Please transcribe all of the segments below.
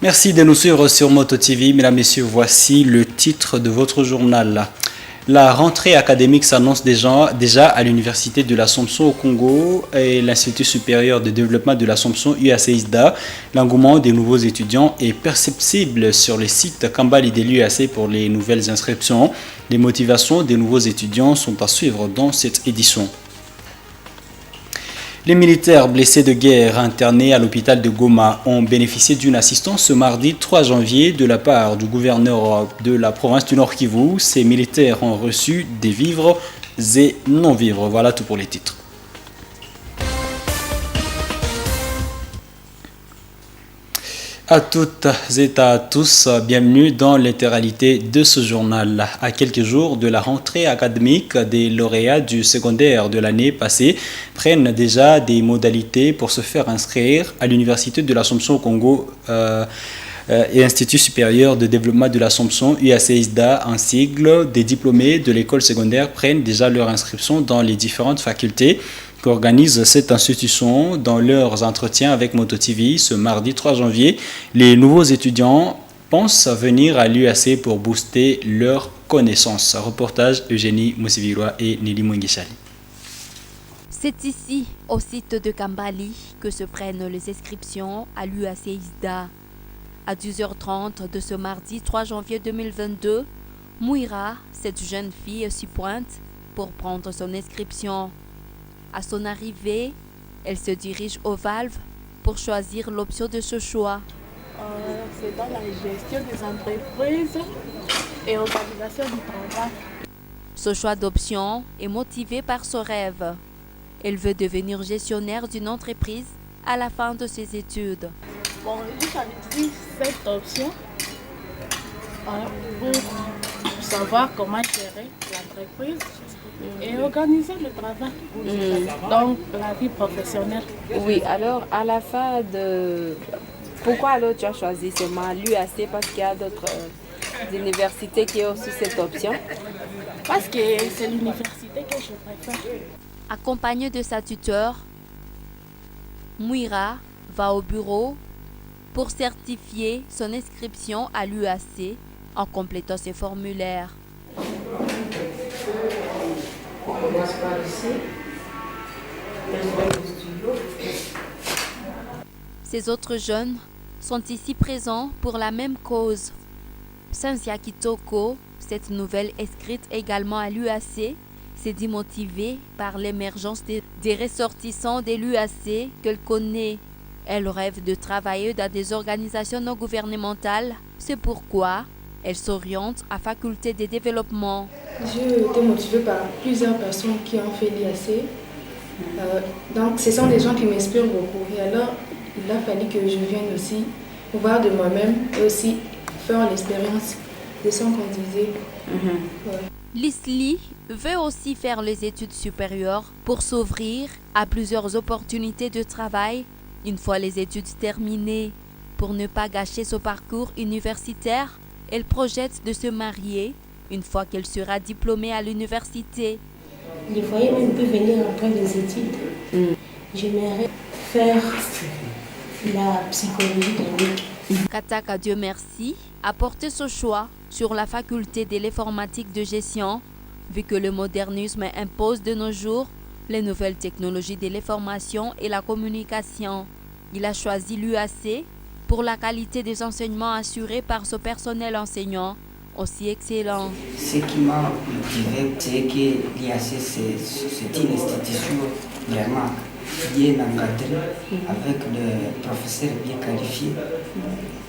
Merci de nous suivre sur Moto TV. Mesdames, Messieurs, voici le titre de votre journal. La rentrée académique s'annonce déjà à l'Université de l'Assomption au Congo et l'Institut supérieur de développement de l'Assomption UAC-ISDA. L'engouement des nouveaux étudiants est perceptible sur les sites Kambali de l'UAC pour les nouvelles inscriptions. Les motivations des nouveaux étudiants sont à suivre dans cette édition. Les militaires blessés de guerre internés à l'hôpital de Goma ont bénéficié d'une assistance ce mardi 3 janvier de la part du gouverneur de la province du Nord Kivu. Ces militaires ont reçu des vivres et non-vivres. Voilà tout pour les titres. À toutes et à tous, bienvenue dans l'intégralité de ce journal. À quelques jours de la rentrée académique, des lauréats du secondaire de l'année passée prennent déjà des modalités pour se faire inscrire à l'Université de l'Assomption au Congo et Institut supérieur de développement de l'Assomption, UAC-ISDA, en sigle. Des diplômés de l'école secondaire prennent déjà leur inscription dans les différentes facultés qu'organise cette institution. Dans leurs entretiens avec Moto TV ce mardi 3 janvier, les nouveaux étudiants pensent venir à l'UAC pour booster leurs connaissances. Reportage Eugénie Moussiviroa et Nelly Mwenguishali. C'est ici, au site de Kambali, que se prennent les inscriptions à l'UAC-ISDA. À 10h30 de ce mardi 3 janvier 2022, Mouira, cette jeune fille, s'y pointe pour prendre son inscription. À son arrivée, elle se dirige au Valve pour choisir l'option de ce choix. C'est dans la gestion des entreprises et organisation du travail. Ce choix d'option est motivé par son rêve. Elle veut devenir gestionnaire d'une entreprise à la fin de ses études. Bon, j'ai choisi cette option pour savoir comment gérer l'entreprise et organiser le travail. Donc, la vie professionnelle. Oui, alors à la fin de... Pourquoi alors tu as choisi seulement l'UAC parce qu'il y a d'autres universités qui ont aussi cette option? Parce que c'est l'université que je préfère. Accompagnée de sa tuteure, Mouira va au bureau pour certifier son inscription à l'UAC en complétant ses formulaires. On commence par ici. Ces autres jeunes sont ici présents pour la même cause. Sansia Kitoko, cette nouvelle inscrite également à l'UAC, s'est dit motivée par l'émergence des ressortissants de l'UAC qu'elle connaît. Elle rêve de travailler dans des organisations non gouvernementales. C'est pourquoi elle s'oriente à faculté de développement. J'ai été motivée par plusieurs personnes qui ont fait l'IAC. Donc ce sont des gens qui m'inspirent beaucoup. Et alors, il a fallu que je vienne aussi voir de moi-même et aussi faire l'expérience de ce qu'on disait. Lisli veut aussi faire les études supérieures pour s'ouvrir à plusieurs opportunités de travail une fois les études terminées. Pour ne pas gâcher son parcours universitaire, elle projette de se marier une fois qu'elle sera diplômée à l'université. Des fois, on peut venir après les études. J'aimerais faire la psychologie clinique. Kataka Dieu merci a porté ce choix sur la faculté de l'informatique de gestion, vu que le modernisme impose de nos jours les nouvelles technologies de l'information et la communication. Il a choisi l'UAC pour la qualité des enseignements assurés par son personnel enseignant, aussi excellent. Ce qui m'a motivé, c'est que l'IAC, c'est une institution vraiment bien encadrée, avec des professeurs bien qualifiés.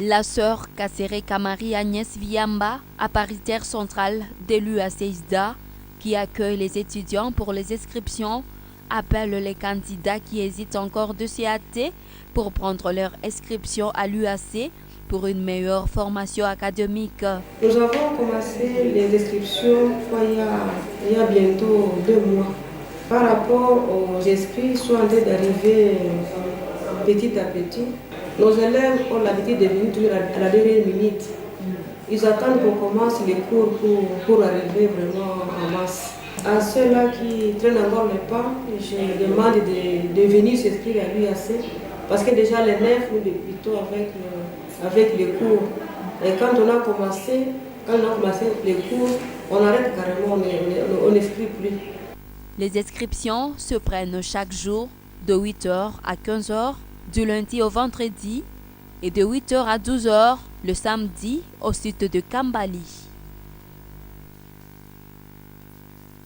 La sœur Kassere Kamari Agnès Viamba, à paritaire centrale de l'UAC-ISDA, qui accueille les étudiants pour les inscriptions, appelle les candidats qui hésitent encore de s'y hâter pour prendre leur inscription à l'UAC pour une meilleure formation académique. Nous avons commencé les inscriptions il y a bientôt 2 mois. Par rapport aux inscrits, sont en train d'arriver petit à petit. Nos élèves ont l'habitude de venir toujours à la dernière minute. Ils attendent qu'on commence les cours pour arriver vraiment en masse. À ceux-là qui traînent encore le pas, je demande de venir s'inscrire à l'UAC parce que déjà les 9, nous débutons avec avec les cours. Et quand on a commencé les cours, on arrête carrément, on n'inscrit plus. Les inscriptions se prennent chaque jour de 8h à 15h, du lundi au vendredi, et de 8h à 12h le samedi au site de Kambali.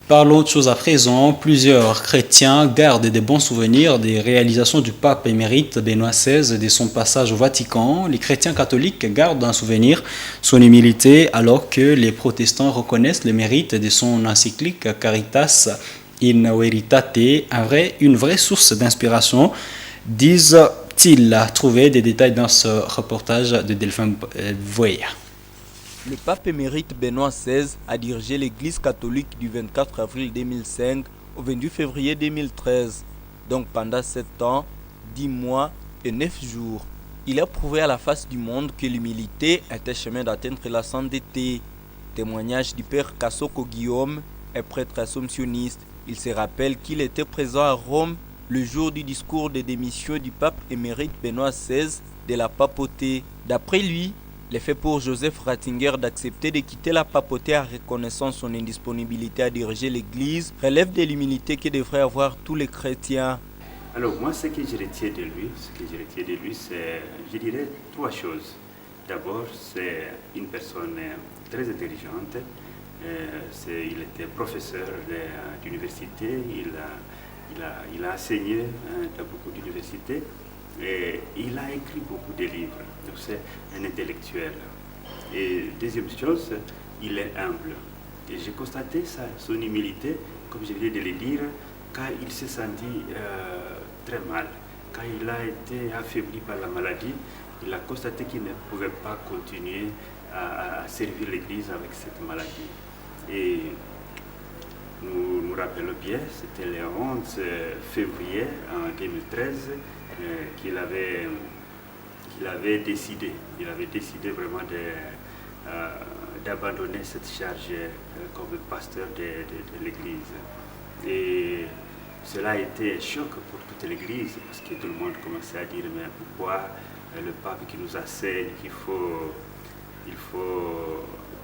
Parlons de choses à présent. Plusieurs chrétiens gardent des bons souvenirs des réalisations du pape émérite Benoît XVI de son passage au Vatican. Les chrétiens catholiques gardent un souvenir, son humilité, alors que les protestants reconnaissent le mérite de son encyclique Caritas in Veritate, une vraie source d'inspiration, disent-ils. Trouver des détails dans ce reportage de Delphin Voya. Le pape émérite Benoît XVI a dirigé l'Église catholique du 24 avril 2005 au 28 février 2013, donc pendant 7 ans, 10 mois et 9 jours. Il a prouvé à la face du monde que l'humilité est un chemin d'atteindre la sainteté. Témoignage du père Kassoko Guillaume, un prêtre assomptionniste. Il se rappelle qu'il était présent à Rome le jour du discours de démission du pape émérite Benoît XVI de la papauté. D'après lui, le fait pour Joseph Ratzinger d'accepter de quitter la papauté en reconnaissant son indisponibilité à diriger l'Église relève de l'humilité que devraient avoir tous les chrétiens. Alors moi, ce que je retiens de lui, c'est, je dirais, 3 choses. D'abord, c'est une personne très intelligente. Il était professeur d'université, il a enseigné dans beaucoup d'universités. Et il a écrit beaucoup de livres, donc c'est un intellectuel. Et deuxième chose, il est humble. Et j'ai constaté son humilité, comme je viens de le dire, quand il s'est senti très mal, quand il a été affaibli par la maladie, il a constaté qu'il ne pouvait pas continuer à servir l'Église avec cette maladie. Et nous nous rappelons bien, c'était le 11 février en 2013, qu'il avait décidé vraiment d'abandonner cette charge comme pasteur de l'Église. Et cela a été un choc pour toute l'Église, parce que tout le monde commençait à dire mais pourquoi le pape qui nous enseigne qu'il faut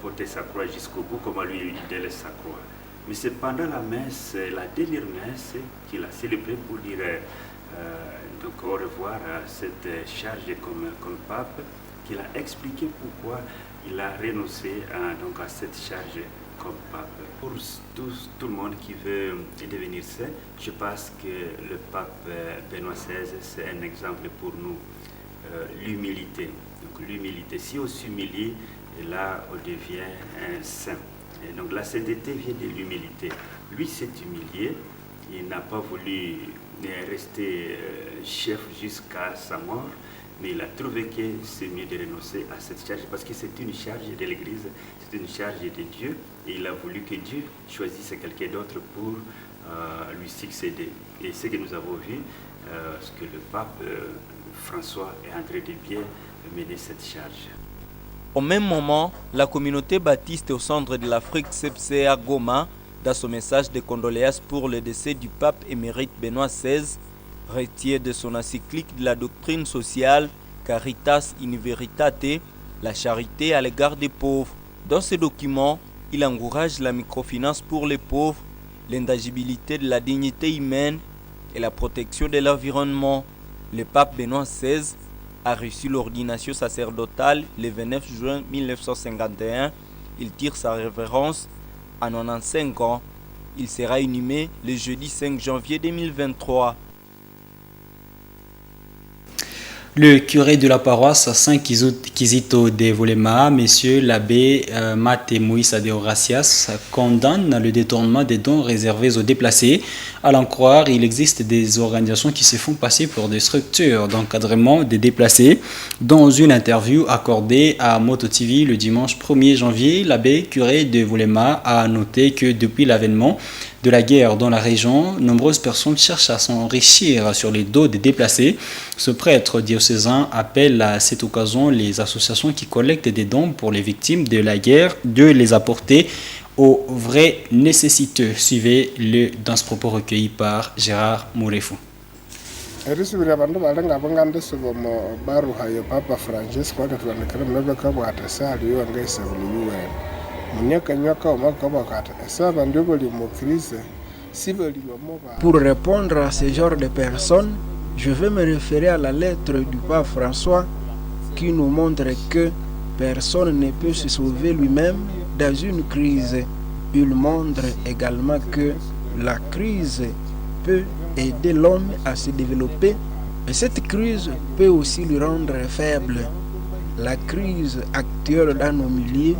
porter sa croix jusqu'au bout, comment lui il délaisse sa croix. Mais c'est pendant la messe, la dernière messe, qu'il a célébré pour dire donc au revoir à cette charge comme pape, qu'il a expliqué pourquoi il a renoncé à cette charge comme pape. Pour tout le monde qui veut devenir saint, je pense que le pape Benoît XVI, c'est un exemple pour nous, l'humilité. Donc l'humilité, si on s'humilie, là on devient un saint. Et donc la sainteté vient de l'humilité. Lui s'est humilié, il n'a pas voulu rester chef jusqu'à sa mort, mais il a trouvé que c'est mieux de renoncer à cette charge parce que c'est une charge de l'Église, c'est une charge de Dieu, et il a voulu que Dieu choisisse quelqu'un d'autre pour lui succéder. Et ce que nous avons vu, c'est que le pape François est en train de bien mener cette charge. Au même moment, la communauté baptiste au centre de l'Afrique CPCA Goma, dans son message de condoléances pour le décès du pape émérite Benoît XVI, retient de son encyclique de la doctrine sociale Caritas in Veritate, la charité à l'égard des pauvres. Dans ce document, il encourage la microfinance pour les pauvres, l'intangibilité de la dignité humaine et la protection de l'environnement. Le pape Benoît XVI a reçu l'ordination sacerdotale le 29 juin 1951. Il tire sa révérence à 95 ans. Il sera inhumé le jeudi 5 janvier 2023. Le curé de la paroisse Saint-Kizito de Volema, Monsieur l'abbé Mate Moïse de Horacias, condamne le détournement des dons réservés aux déplacés. À l'en croire, il existe des organisations qui se font passer pour des structures d'encadrement des déplacés. Dans une interview accordée à Moto TV le dimanche 1er janvier, l'abbé curé de Volema a noté que depuis l'avènement de la guerre dans la région, nombreuses personnes cherchent à s'enrichir sur les dos des déplacés. Ce prêtre diocésain appelle à cette occasion les associations qui collectent des dons pour les victimes de la guerre de les apporter aux vrais nécessiteux. Suivez-le dans ce propos recueilli par Gérard Mourefou. erisubira abandu balenga bangandisuba mu baruha ya Papa Francis kwakatwanikira mnabeka bwatasali yongaisa buli UN munyaka nyoka omakabakata esaba ndio bali mu crise si bali moba. Pour répondre à ce genre de personnes, je vais me référer à la lettre du pape François qui nous montre que personne ne peut se sauver lui-même dans une crise. Il montre également que la crise peut aider l'homme à se développer, mais cette crise peut aussi le rendre faible. La crise actuelle dans nos milieux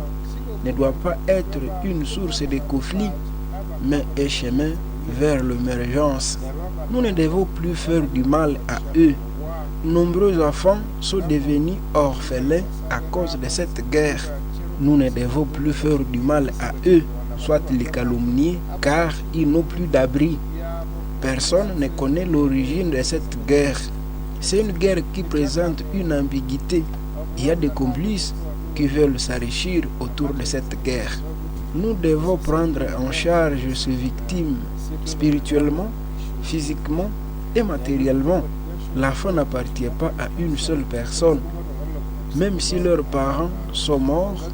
ne doit pas être une source de conflit, mais un chemin vers l'émergence. Nous ne devons plus faire du mal à eux. Nombreux enfants sont devenus orphelins à cause de cette guerre. Nous ne devons plus faire du mal à eux, soit les calomnier, car ils n'ont plus d'abri. Personne ne connaît l'origine de cette guerre. C'est une guerre qui présente une ambiguïté. Il y a des complices qui veulent s'enrichir autour de cette guerre. Nous devons prendre en charge ces victimes spirituellement, physiquement et matériellement. L'enfant n'appartient pas à une seule personne. Même si leurs parents sont morts,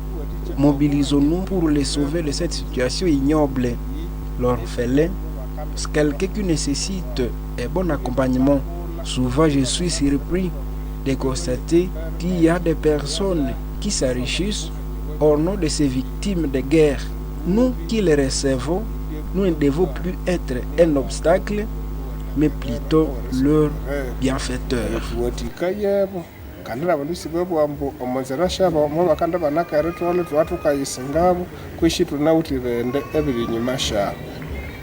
mobilisons-nous pour les sauver de cette situation ignoble. L'orphelin, c'est quelqu'un qui nécessite un bon accompagnement. Souvent, je suis surpris de constater qu'il y a des personnes qui s'enrichissent au nom de ces victimes de guerre. Nous qui les recevons, nous ne devons plus être un obstacle, mais plutôt leur bienfaiteur. Kandira abantu sibabwambo omonzera shaba mo bakanda banaka retole twatukaisingabo kwishitu nautirende ebiri nyuma sha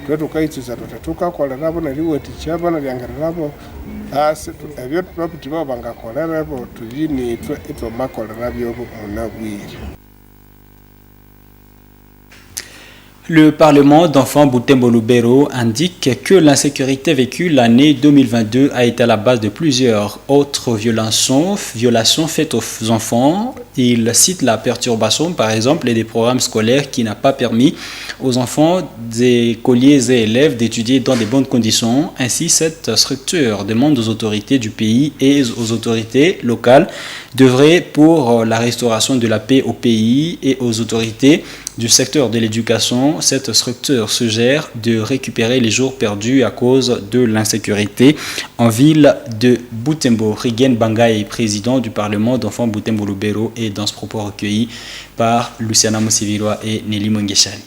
twetukaitsuza tukakolera bona liwoti chaba na lyangarabo ase ebyo twaputi bangakolera bo tuvini itwa makolera byo munabwiri. Le Parlement d'enfants Butembo Lubero indique que l'insécurité vécue l'année 2022 a été à la base de plusieurs autres violations faites aux enfants. Il cite la perturbation, par exemple, des programmes scolaires qui n'a pas permis aux enfants, des écoliers et élèves d'étudier dans de bonnes conditions. Ainsi, cette structure demande aux autorités du pays et aux autorités locales d'œuvrer pour la restauration de la paix au pays et aux autorités du secteur de l'éducation. Cette structure suggère de récupérer les jours perdus à cause de l'insécurité en ville de Butembo. Rigen Bangaï, président du Parlement d'enfants Butembo Lubero, est dans ce propos recueilli par Luciana Mosiviroa et Nelly Mongeshani.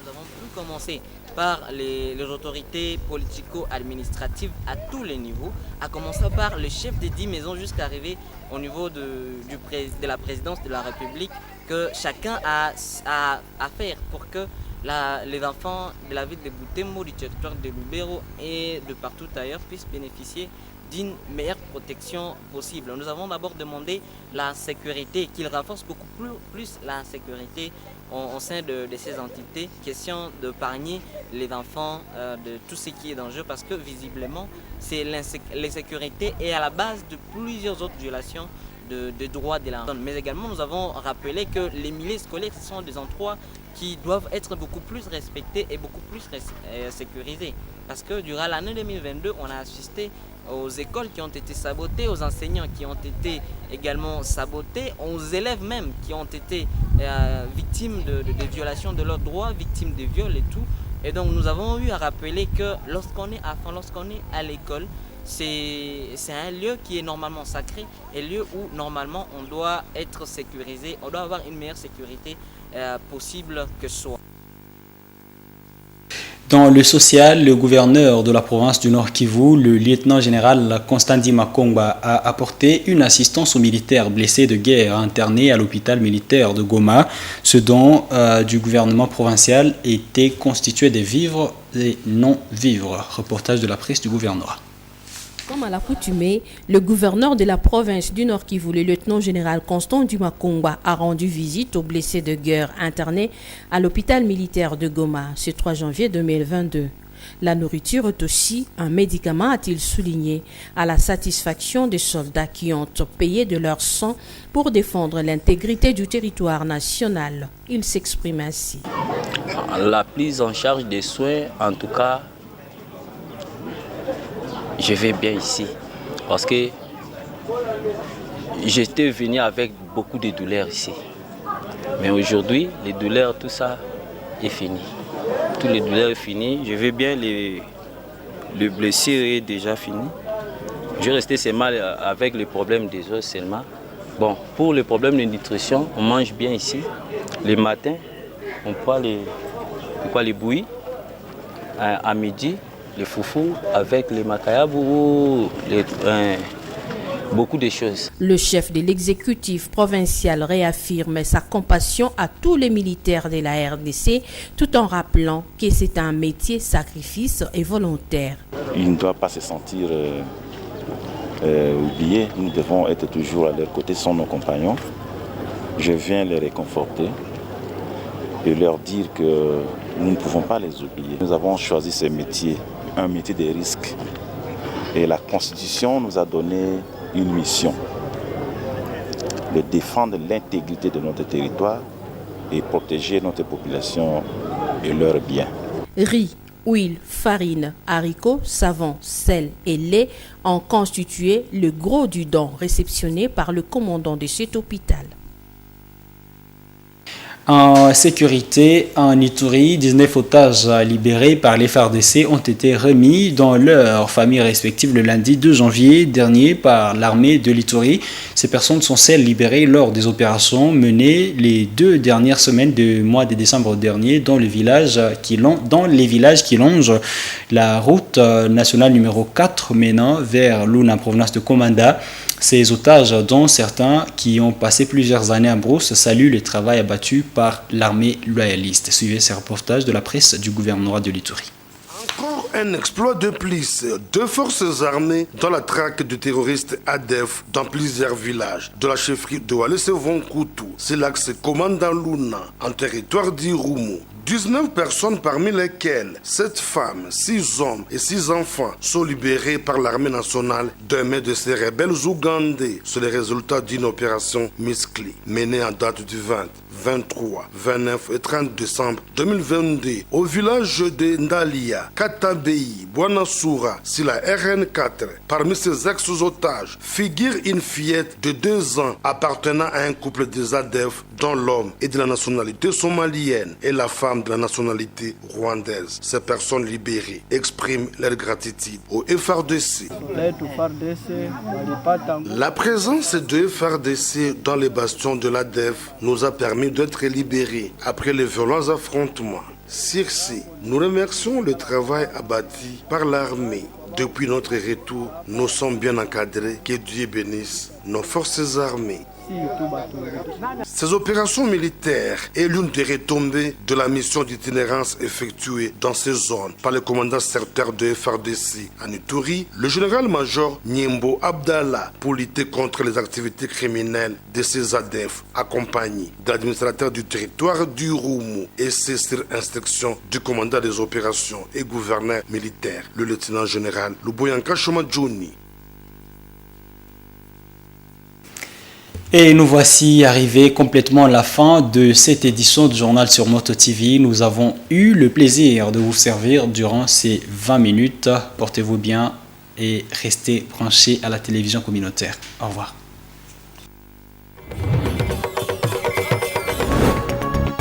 Nous avons pu commencer par les autorités politico-administratives à tous les niveaux, à commencer par le chef des 10 maisons jusqu'à arriver au niveau de la présidence de la République, que chacun a à faire pour que les enfants de la ville de Butembo, du territoire de Lubero et de partout ailleurs puissent bénéficier d'une meilleure protection possible. Nous avons d'abord demandé la sécurité, qu'ils renforcent beaucoup plus la sécurité au sein de ces entités, question d'épargner les enfants de tout ce qui est dangereux, parce que visiblement l'insécurité est à la base de plusieurs autres violations de droits de l'enfant. Mais également nous avons rappelé que les milieux scolaires sont des endroits qui doivent être beaucoup plus respectés et beaucoup plus sécurisés, parce que durant l'année 2022 on a assisté aux écoles qui ont été sabotées, aux enseignants qui ont été également sabotés, aux élèves même qui ont été victimes de violations de leurs droits, victimes de viols et tout. Et donc nous avons eu à rappeler que lorsqu'on est à l'école, c'est un lieu qui est normalement sacré, un lieu où normalement on doit être sécurisé, on doit avoir une meilleure sécurité possible que ce soit. Dans le social, le gouverneur de la province du Nord Kivu, le lieutenant-général Constantin Makongba, a apporté une assistance aux militaires blessés de guerre internés à l'hôpital militaire de Goma. Ce don du gouvernement provincial était constitué de vivres et non-vivres. Reportage de la presse du gouvernorat. Comme à l'accoutumée, le gouverneur de la province du Nord Kivu, le lieutenant-général Constantin Makongba, a rendu visite aux blessés de guerre internés à l'hôpital militaire de Goma ce 3 janvier 2022. La nourriture est aussi un médicament, a-t-il souligné, à la satisfaction des soldats qui ont payé de leur sang pour défendre l'intégrité du territoire national. Il s'exprime ainsi. La prise en charge des soins, en tout cas, je vais bien ici. Parce que j'étais venu avec beaucoup de douleurs ici. Mais aujourd'hui, les douleurs, tout ça est fini. Toutes les douleurs sont finies. Je vais bien, le blessure est déjà fini. Je restais seulement avec le problème des os seulement. Bon, pour le problème de nutrition, on mange bien ici. Le matin, on prend les bouillies. À midi, les foufous avec les macayabou, beaucoup de choses. Le chef de l'exécutif provincial réaffirme sa compassion à tous les militaires de la RDC tout en rappelant que c'est un métier sacrifice et volontaire. Il ne doit pas se sentir oublié. Nous devons être toujours à leur côté, sont nos compagnons. Je viens les réconforter et leur dire que nous ne pouvons pas les oublier. Nous avons choisi ce métier, un métier de risque. Et la Constitution nous a donné une mission, de défendre l'intégrité de notre territoire et protéger notre population et leurs biens. Riz, huile, farine, haricots, savon, sel et lait ont constitué le gros du don réceptionné par le commandant de cet hôpital. En sécurité, en Ituri, 19 otages libérés par les FARDC ont été remis dans leurs familles respectives le lundi 2 janvier dernier par l'armée de l'Ituri. Ces personnes sont celles libérées lors des opérations menées les 2 dernières semaines du mois de décembre dernier dans les villages qui longent la route nationale numéro 4 menant vers l'Ouna, province de Komanda. Ces otages, dont certains qui ont passé plusieurs années à Brousse, saluent le travail abattu par l'armée loyaliste. Suivez ces reportages de la presse du gouvernorat de l'Ituri. Encore un exploit de plus de forces armées dans la traque du terroriste ADF dans plusieurs villages de la chefferie de Walese-Vonkoutou. C'est l'axe Komanda-Luna en territoire d'Irumu. 19 personnes parmi lesquelles 7 femmes, 6 hommes et 6 enfants sont libérés par l'armée nationale d'un mai de ces rebelles ougandais. C'est le résultat d'une opération musclée menée en date du 20, 23, 29 et 30 décembre 2022 au village de Ndalia, Katabei, Bouanasoura, sur la RN4. Parmi ces ex-otages figure une fillette de 2 ans appartenant à un couple des ADF dont l'homme est de la nationalité somalienne et la femme de la nationalité rwandaise. Ces personnes libérées expriment leur gratitude au FARDC. La présence de FARDC dans les bastions de l'ADF nous a permis d'être libérés après les violents affrontements. Sur ce, nous remercions le travail abattu par l'armée. Depuis notre retour, nous sommes bien encadrés. Que Dieu bénisse nos forces armées. Ces opérations militaires est l'une des retombées de la mission d'itinérance effectuée dans ces zones par le commandant secteur de FARDC en Ituri, le général-major Nyembo Abdallah, pour lutter contre les activités criminelles de ces ADF, accompagné d'administrateurs du territoire du Roumu, et c'est sur instruction du commandant des opérations et gouverneur militaire, le lieutenant-général Luboyanka Shomadjouni. Et nous voici arrivés complètement à la fin de cette édition du journal sur Moto TV. Nous avons eu le plaisir de vous servir durant ces 20 minutes. Portez-vous bien et restez branchés à la télévision communautaire. Au revoir.